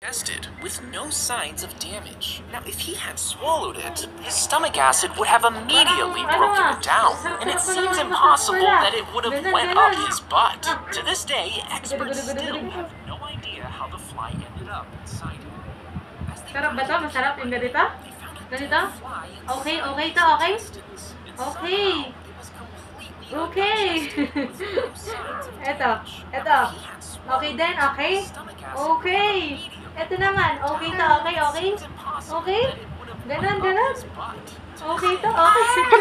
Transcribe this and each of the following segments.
Tested with no signs of damage. Now, if he had swallowed it, his stomach acid would have immediately broken it down, and it seems impossible that it would have went up his butt. To this day, experts still have no idea how the fly ended up inside him. Sarap ba to? Masarap yung ganito? Ganito? Okay, okay to, okay? Okay. Okay. Eto. Okay din, okay? Okay. Eto naman, okay to, okay, okay? Okay? Ganon. Okay to, okay.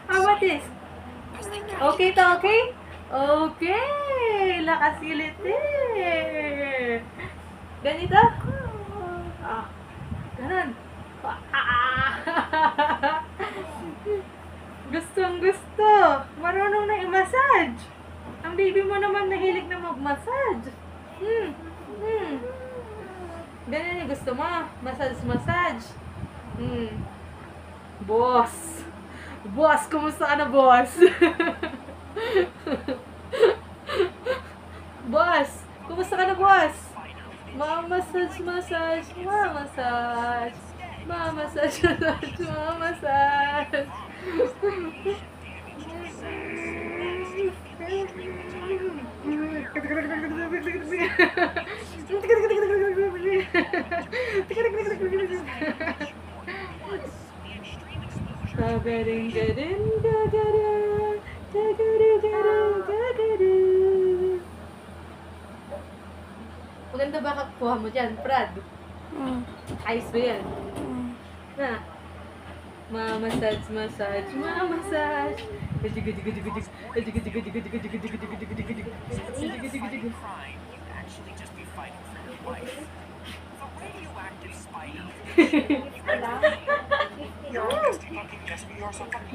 How about this? Okay to, okay? Okay. Lakas kiliti. Ganito? Ganon. Gustong gusto. Marunong na i-massage. Ang baby mo naman nahilig na mag-massage. Ganyan yung gusto mo. Massage. Boss. Boss, kumusta ka na, boss? Boss, kumusta ka na, boss? Mamassage. Maganda ba kakuha mo dyan, Brad? Ayos ba yan? Na? Mamassage.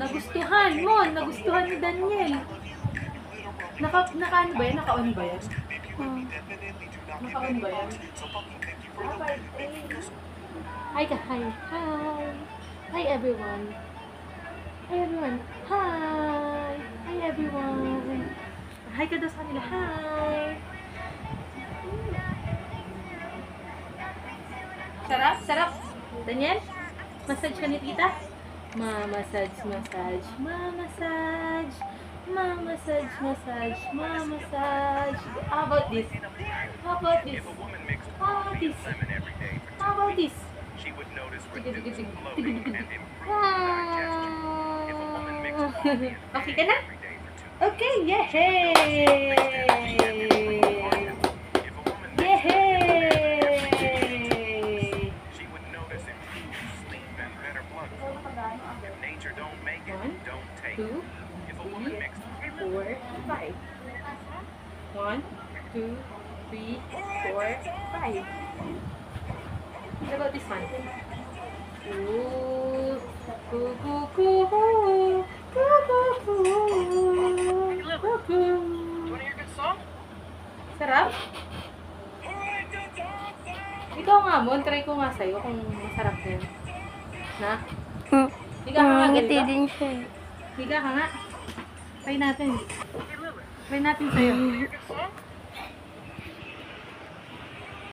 Nagustuhan ni Daniel. Naka-on ba yan? Naka-on ba yan? Naka-on ba yan? Hi. Hi everyone. Hi everyone. Hi ka daw sa kanila. Hi. Sarap. Daniel, massage ka ni tita? Mamassage. How about this? Okay ka na? Okay, yehey! One, two, three, four, five. What about this one? Ooh, coo. Do you want to hear a good song? Sarap? Ikaw nga mo, try ko nga sa'yo kung masarap din. Na? Higa ka nga ganito? Din siya. Higa ka nga. Try natin sa'yo.